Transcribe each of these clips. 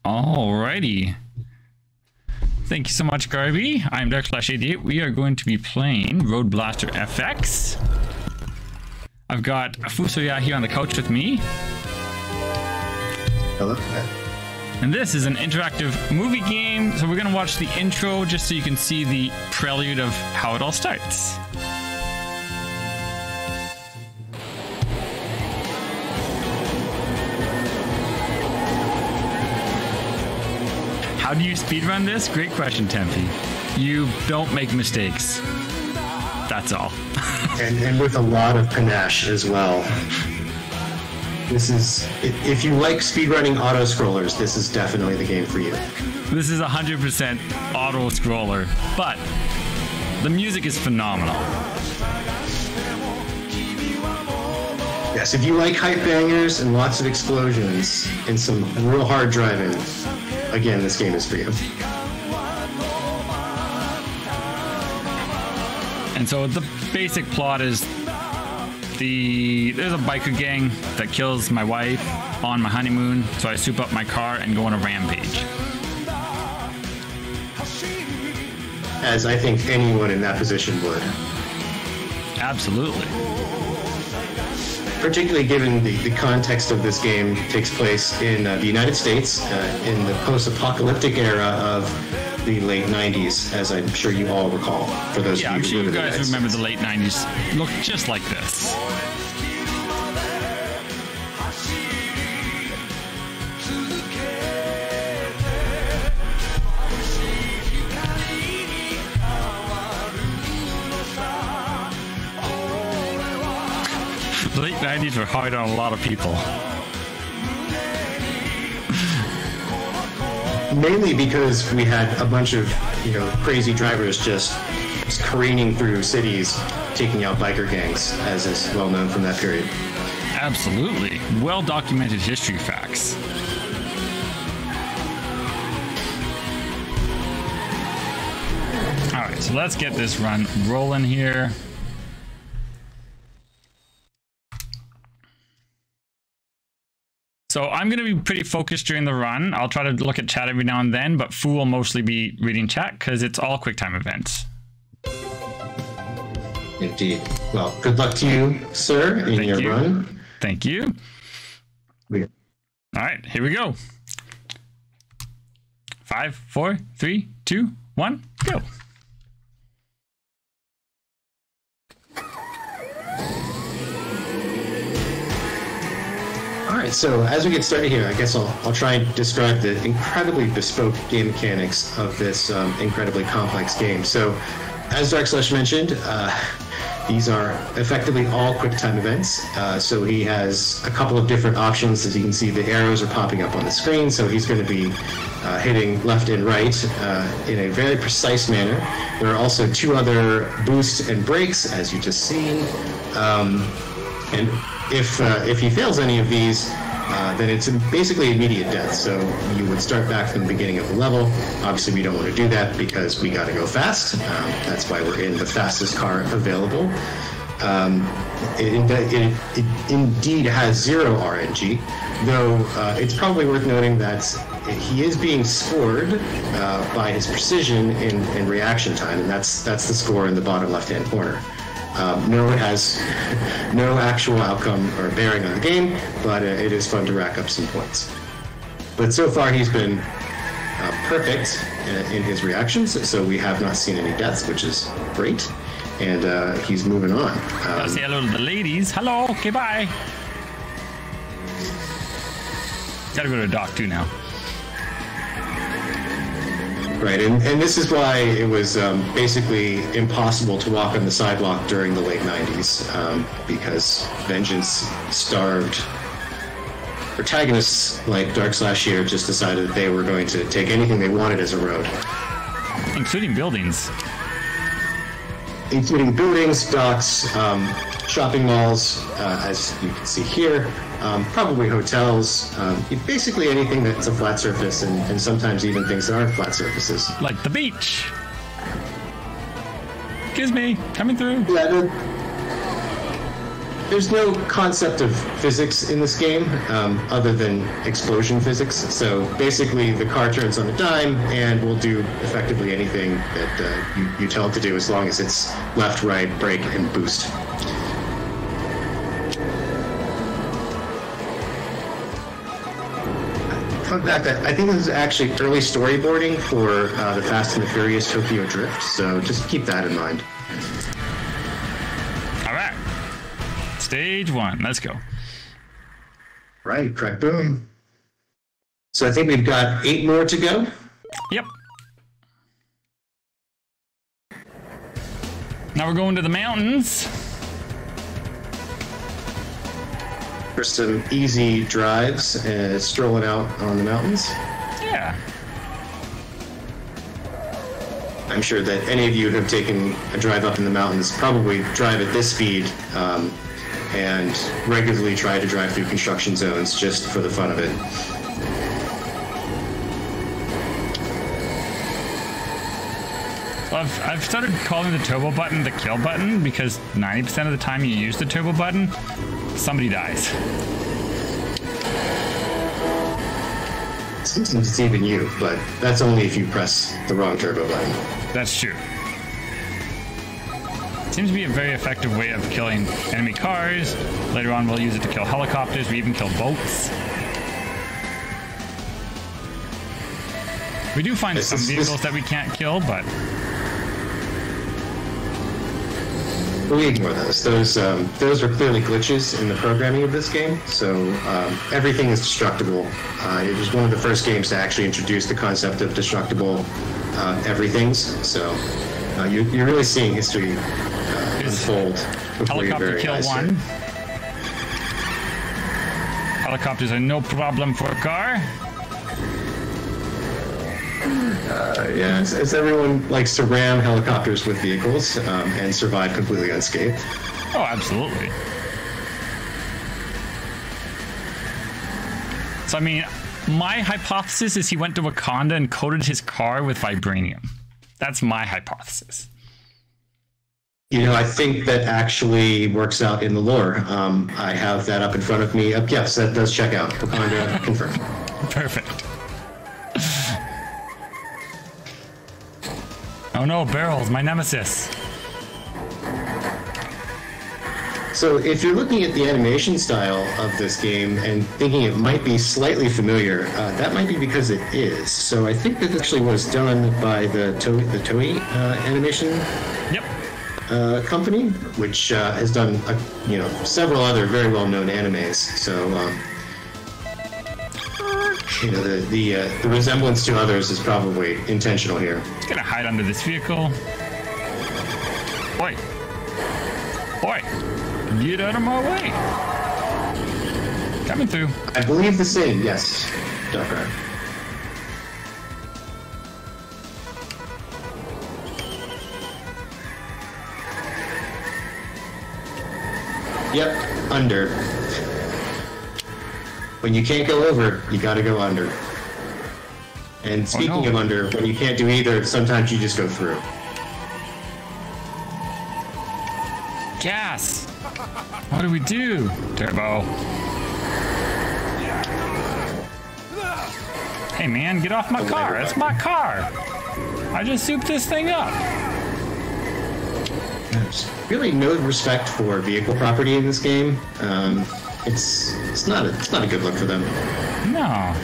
Alrighty. Thank you so much, Garby. I'm DarkSlash88. We are going to be playing Road Blaster FX. I've got Fusoya here on the couch with me. Hello. And this is an interactive movie game, so we're going to watch the intro just so you can see the prelude of how it all starts. How do you speedrun this? Great question, Tempe. You don't make mistakes. That's all. and with a lot of panache as well. This is, if you like speedrunning auto-scrollers, this is definitely the game for you. This is 100% auto-scroller, but the music is phenomenal. Yes, if you like hype bangers and lots of explosions and some real hard driving, again, this game is for you. And so the basic plot is there's a biker gang that kills my wife on my honeymoon, so I soup up my car and go on a rampage. As I think anyone in that position would. Absolutely. Particularly given the context of this game takes place in the United States in the post-apocalyptic era of the late 90s, as I'm sure you all recall. For those yeah, of you I'm sure you guys remember the late 90s. Look just like this. The late 90s were hard on a lot of people. Mainly because we had a bunch of, crazy drivers just careening through cities, taking out biker gangs, as is well known from that period. Absolutely. Well-documented history facts. All right, so let's get this run rolling here. So I'm going to be pretty focused during the run. I'll try to look at chat every now and then, but Fu will mostly be reading chat because it's all QuickTime events. Indeed. Well, good luck to you, sir, in your run. Thank you. Yeah. All right, here we go. 5, 4, 3, 2, 1, go. Alright, so as we get started here, I guess I'll try and describe the incredibly bespoke game mechanics of this incredibly complex game. So, as DarkSlash mentioned, these are effectively all QuickTime events. So he has a couple of different options. As you can see, the arrows are popping up on the screen, so he's going to be hitting left and right in a very precise manner. There are also 2 other boosts and brakes, as you just seen. And if he fails any of these, then it's basically immediate death. So you would start back from the beginning of the level. Obviously, we don't want to do that because we got to go fast. That's why we're in the fastest car available. It indeed has 0 RNG, though it's probably worth noting that he is being scored by his precision in reaction time, and that's the score in the bottom left-hand corner. No, it has no actual outcome or bearing on the game, but it is fun to rack up some points. But so far he's been perfect in his reactions, so we have not seen any deaths, which is great, and he's moving on. I'll say hello to the ladies. Hello, okay, bye. Gotta go to the dock too now. Right, and this is why it was basically impossible to walk on the sidewalk during the late 90s, because vengeance-starved protagonists like DarkSlash here just decided that they were going to take anything they wanted as a road. Including buildings. Including buildings, docks, shopping malls, as you can see here. Probably hotels, basically anything that's a flat surface, and sometimes even things that aren't flat surfaces. Like the beach. Excuse me, coming through. Yeah, there's no concept of physics in this game other than explosion physics. So basically, the car turns on a dime and will do effectively anything that you tell it to do, as long as it's left, right, brake, and boost. Fun fact, I think this is actually early storyboarding for the Fast and the Furious Tokyo Drift, so just keep that in mind. All right. Stage 1. Let's go. Right, correct. Boom. So I think we've got 8 more to go. Yep. Now we're going to the mountains. For some easy drives, strolling out on the mountains. Yeah. I'm sure that any of you who have taken a drive up in the mountains probably drive at this speed and regularly try to drive through construction zones just for the fun of it. Well, I've started calling the turbo button the kill button because 90% of the time you use the turbo button, somebody dies. Sometimes it's even you, but that's only if you press the wrong turbo button. That's true. Seems to be a very effective way of killing enemy cars. Later on, we'll use it to kill helicopters. We even kill boats. We do find some vehicles that we can't kill, but we ignore those. Those are clearly glitches in the programming of this game, so everything is destructible. It was one of the first games to actually introduce the concept of destructible everythings, so you're really seeing history unfold before your very eyes. Helicopter kill 1. Helicopters are no problem for a car. Yeah, as everyone likes to ram helicopters with vehicles and survive completely unscathed. Oh, absolutely. So, I mean, my hypothesis is he went to Wakanda and coated his car with vibranium. That's my hypothesis. You know, I think that actually works out in the lore. I have that up in front of me. Yes, that does check out. Wakanda confirmed. Perfect. Oh no, barrels, my nemesis. So if you're looking at the animation style of this game and thinking it might be slightly familiar, that might be because it is. So I think that actually was done by the Toei animation company, which has done several other very well-known animes. So the resemblance to others is probably intentional here. Just gonna hide under this vehicle. Oi! Oi! Get out of my way! Coming through. I believe the same, yes. Dark. Yep, under. When you can't go over, you gotta go under. And speaking of under, when you can't do either, sometimes you just go through. Gas! What do we do? Turbo. Hey man, get off my car. That's my car. I just souped this thing up. There's really no respect for vehicle property in this game. It's not a good look for them. No.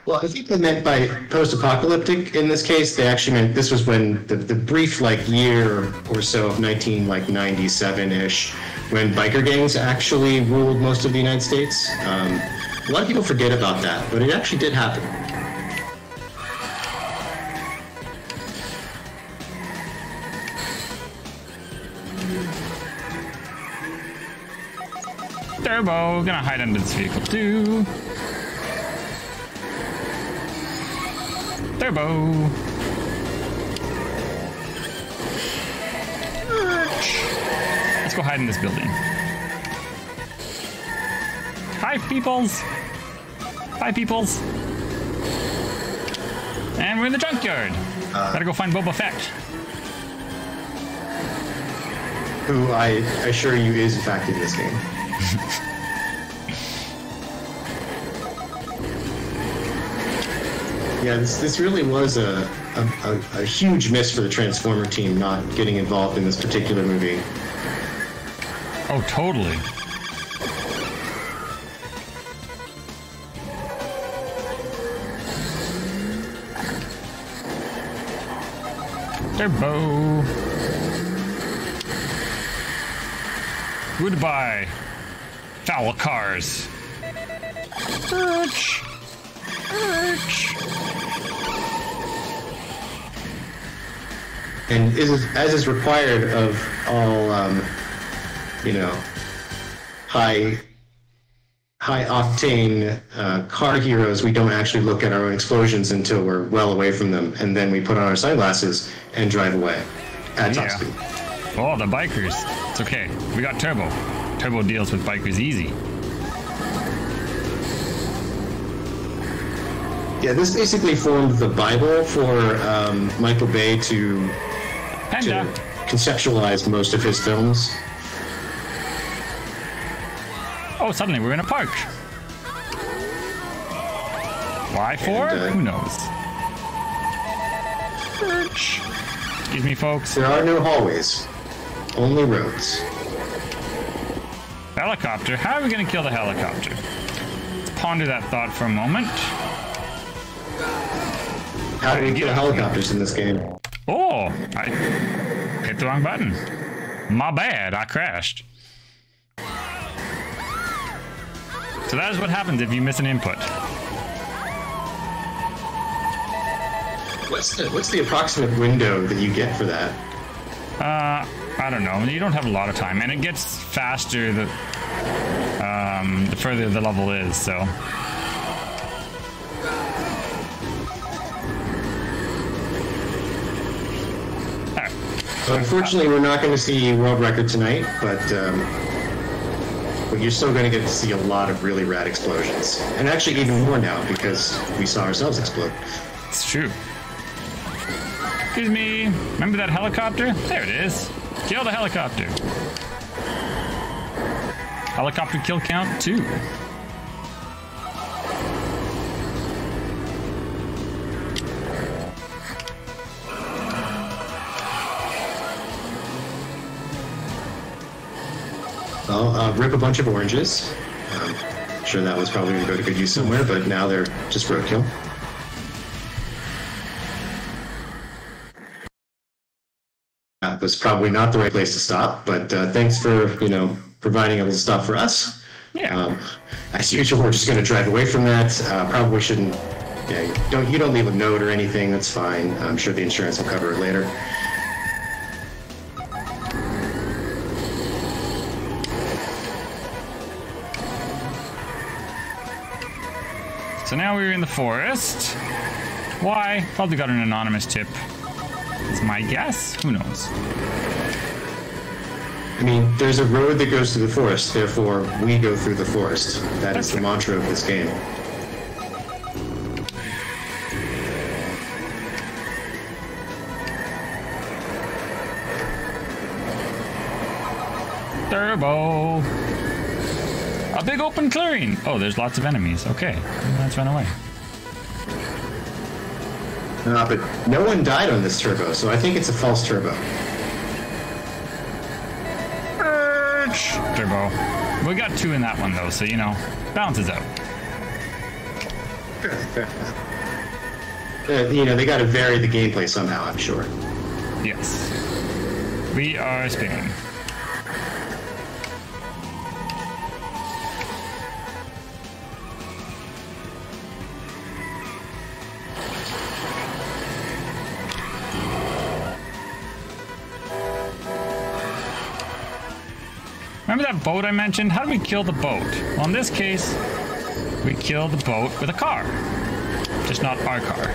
Well, I think they meant by post-apocalyptic in this case, they actually meant this was when the brief year or so of 1997-ish, when biker gangs actually ruled most of the United States. A lot of people forget about that, but it actually did happen. Turbo, gonna hide under this vehicle too. Turbo. Let's go hide in this building. Hi, peoples. Hi, peoples. And we're in the junkyard. Gotta go find Boba Fett. Who I assure you is in fact in this game. Yeah, this really was a huge miss for the Transformer team not getting involved in this particular movie. Oh, totally. Turbo. Goodbye, foul cars. Urch. Urch. And as is required of all, you know, high octane car heroes, we don't actually look at our own explosions until we're well away from them, and then we put on our sunglasses and drive away at top speed. Oh, the bikers. It's okay. We got Turbo. Turbo deals with bikers easy. Yeah, this basically formed the Bible for Michael Bay to conceptualize most of his films. Oh, suddenly we're in a park. Why for? Who knows? Church. Excuse me, folks. There are no hallways, only roads. Helicopter? How are we going to kill the helicopter? Let's ponder that thought for a moment. How do you kill helicopters in this game? Oh, I hit the wrong button. My bad, I crashed. So that is what happens if you miss an input. What's the approximate window that you get for that? I don't know. You don't have a lot of time, and it gets faster the further the level is, so. So unfortunately, we're not going to see world record tonight, but you're still going to get to see a lot of really rad explosions. And actually even more now, because we saw ourselves explode. It's true. Excuse me. Remember that helicopter? There it is. Kill the helicopter. Helicopter kill count 2. Well, rip a bunch of oranges. I'm sure that was probably going to go to good use somewhere, but now they're just roadkill. That was probably not the right place to stop, but thanks for, providing a little stop for us. Yeah. As usual, we're just going to drive away from that. Probably shouldn't. Yeah, you don't leave a note or anything. That's fine. I'm sure the insurance will cover it later. So now we're in the forest. Why? Probably got an anonymous tip. Is my guess. Who knows? I mean, there's a road that goes through the forest, therefore we go through the forest. That is the mantra of this game. Turbo! A big open clearing! Oh, there's lots of enemies. Okay, let's run away. But no one died on this turbo, so I think it's a false turbo. Turbo. We got 2 in that one, though, so, balances out. Fair enough. They got to vary the gameplay somehow, I'm sure. Yes. We are spinning. Remember that boat I mentioned? How do we kill the boat? Well, in this case, we kill the boat with a car. Just not our car.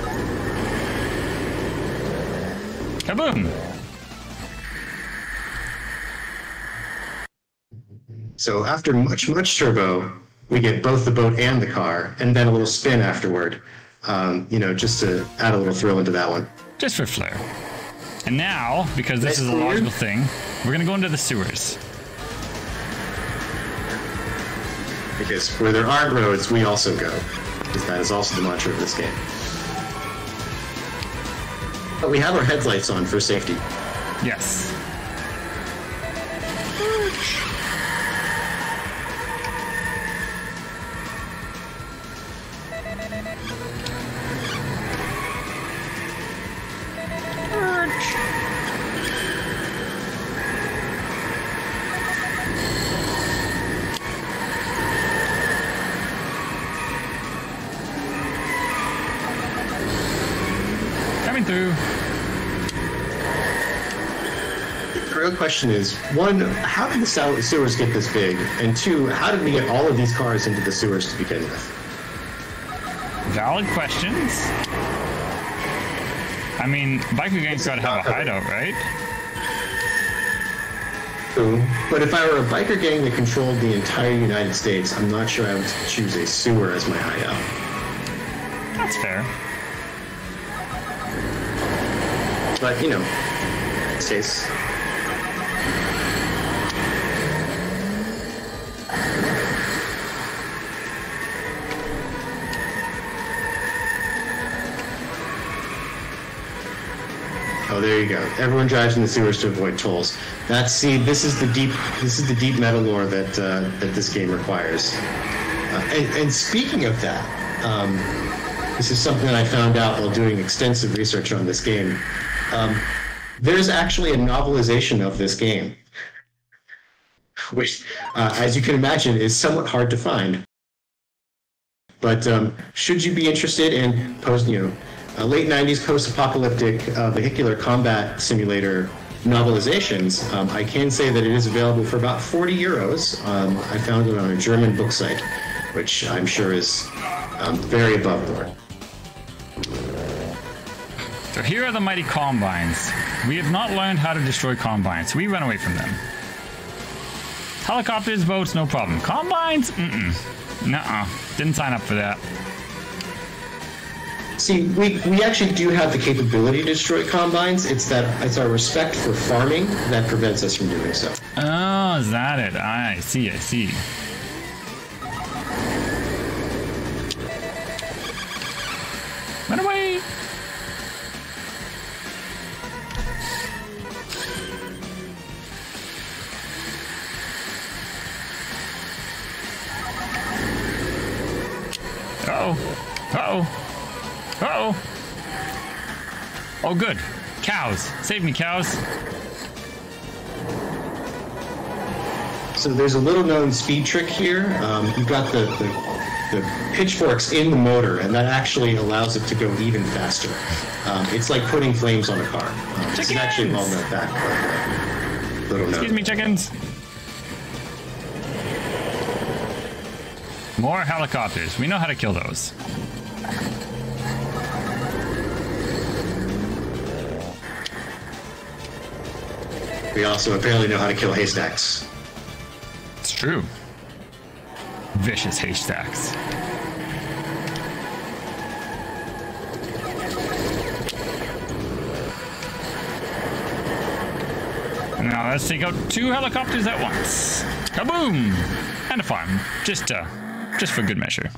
Kaboom! So after much turbo, we get both the boat and the car, and then a little spin afterward. You know, just to add a little thrill into that one. Just for flair. And now, because this is a logical thing, we're going to go into the sewers. Because where there aren't roads, we also go. Because that is also the mantra of this game. But we have our headlights on for safety. Yes. Coming through. The real question is, one, how did the sewers get this big? And two, how did we get all of these cars into the sewers to begin with? Valid questions. I mean, biker gang's gotta have a hideout, right? True. But if I were a biker gang that controlled the entire United States, I'm not sure I would choose a sewer as my hideout. That's fair. But, you know, this case. Oh, there you go. Everyone drives in the sewers to avoid tolls. This is the deep meta lore that this game requires. And speaking of that, this is something that I found out while doing extensive research on this game. There's actually a novelization of this game, which, as you can imagine, is somewhat hard to find. But should you be interested in late 90s post-apocalyptic vehicular combat simulator novelizations, I can say that it is available for about 40 euros. I found it on a German book site, which I'm sure is very above board. So here are the mighty combines. We have not learned how to destroy combines. We run away from them. Helicopters, boats, no problem. Combines? Nuh-uh. Didn't sign up for that. See, we actually do have the capability to destroy combines. It's our respect for farming that prevents us from doing so. Oh, is that it? I see. Run away! Uh-oh. Oh, good. Cows. Save me, cows. So there's a little known speed trick here. You've got the pitchforks in the motor, and that actually allows it to go even faster. It's like putting flames on a car. It's actually a well-known fact. Little known. Excuse me, chickens. More helicopters. We know how to kill those. We also apparently know how to kill haystacks. It's true. Vicious haystacks. Now let's take out 2 helicopters at once. Kaboom! And a farm. Just for good measure.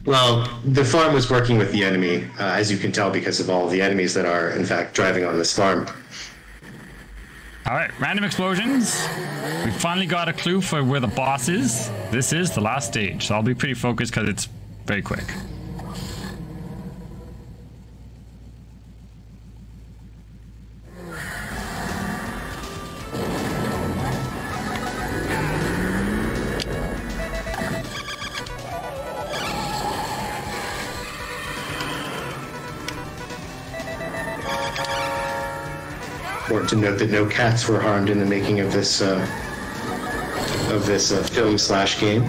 Well, the farm was working with the enemy, as you can tell because of all the enemies that are, in fact, driving on this farm. Alright, random explosions. We finally got a clue for where the boss is. This is the last stage, so I'll be pretty focused because it's very quick. Important to note that no cats were harmed in the making of this film/game.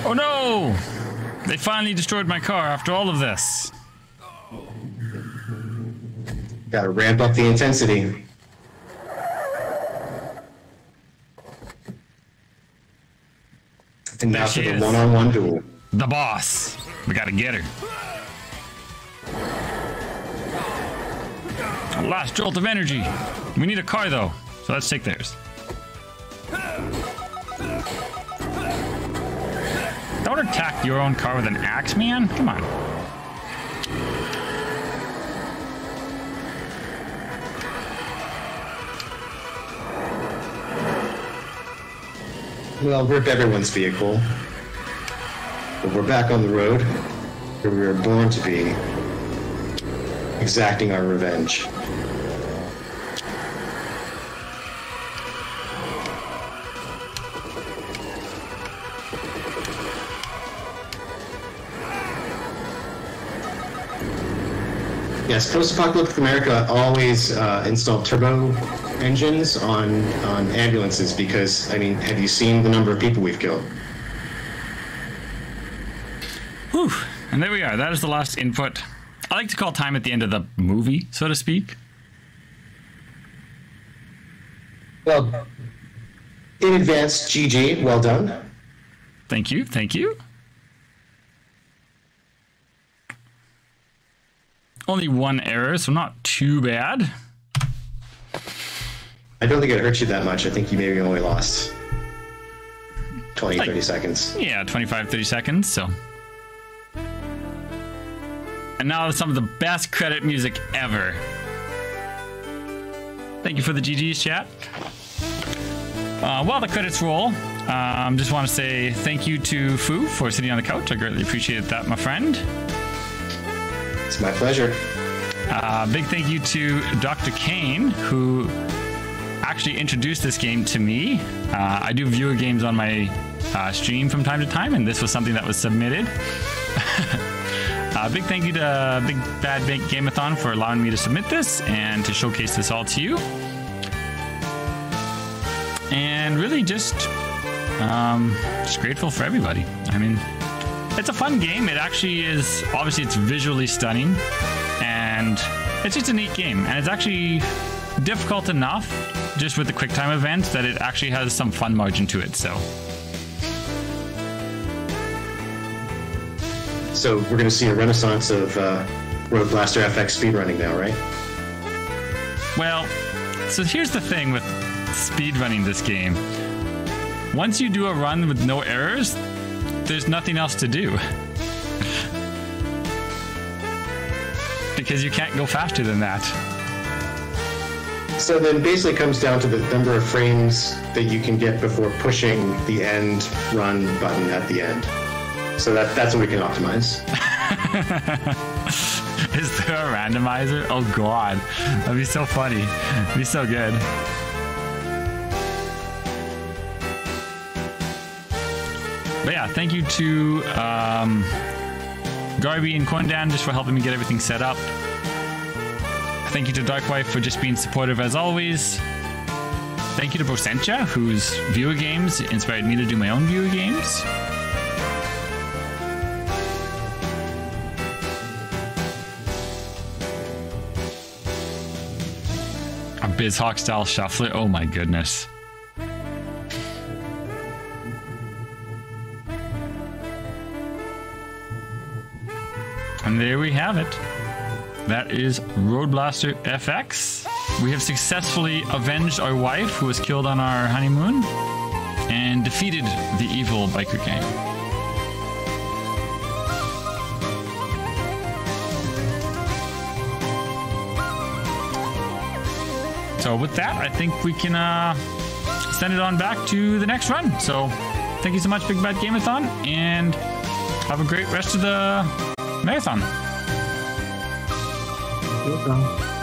Oh no! They finally destroyed my car after all of this. Gotta ramp up the intensity. And now for the one-on-one duel. The boss. We gotta get her. Last jolt of energy. We need a car though, so let's take theirs. Don't attack your own car with an axe, man. Come on. Well, rip everyone's vehicle. But we're back on the road, where we were born to be, exacting our revenge. Yes, post-apocalyptic America always installed turbo engines on ambulances because, I mean, have you seen the number of people we've killed? Whew. And there we are. That is the last input. I like to call time at the end of the movie, so to speak. Well, in advance, GG, well done. Thank you, thank you. Only one error, so not too bad. I don't think it hurt you that much. I think you maybe only lost 20, 30 seconds. Yeah, 25, 30 seconds, so. And now some of the best credit music ever. Thank you for the GG's, chat. While the credits roll, just want to say thank you to Fu for sitting on the couch. I greatly appreciate that, my friend. It's my pleasure. Big thank you to Dr. Kane, who actually introduced this game to me. I do viewer games on my stream from time to time, and this was something that was submitted. Big thank you to Big Bad Game-a-thon for allowing me to submit this and to showcase this all to you. And really just grateful for everybody. I mean, it's a fun game. It actually is, obviously it's visually stunning, and it's just a neat game. And it's actually difficult enough, just with the QuickTime events, that it actually has some fun margin to it, so. So we're going to see a renaissance of Road Blaster FX speedrunning now, right? Well, so here's the thing with speedrunning this game. Once you do a run with no errors, there's nothing else to do. Because you can't go faster than that. So then basically it comes down to the number of frames that you can get before pushing the end run button at the end. So that's what we can optimize. Is there a randomizer? Oh god, that'd be so funny. That'd be so good. But yeah, thank you to Garby and Quindan just for helping me get everything set up. Thank you to Darkwife for just being supportive as always. Thank you to Bosencha, whose viewer games inspired me to do my own viewer games. A BizHawk style shuffler, oh my goodness. And there we have it. That is Road Blaster FX. We have successfully avenged our wife, who was killed on our honeymoon, and defeated the evil biker gang. So with that, I think we can send it on back to the next run. So thank you so much, Big Bad Game-a-thon, and have a great rest of the marathon. No problem.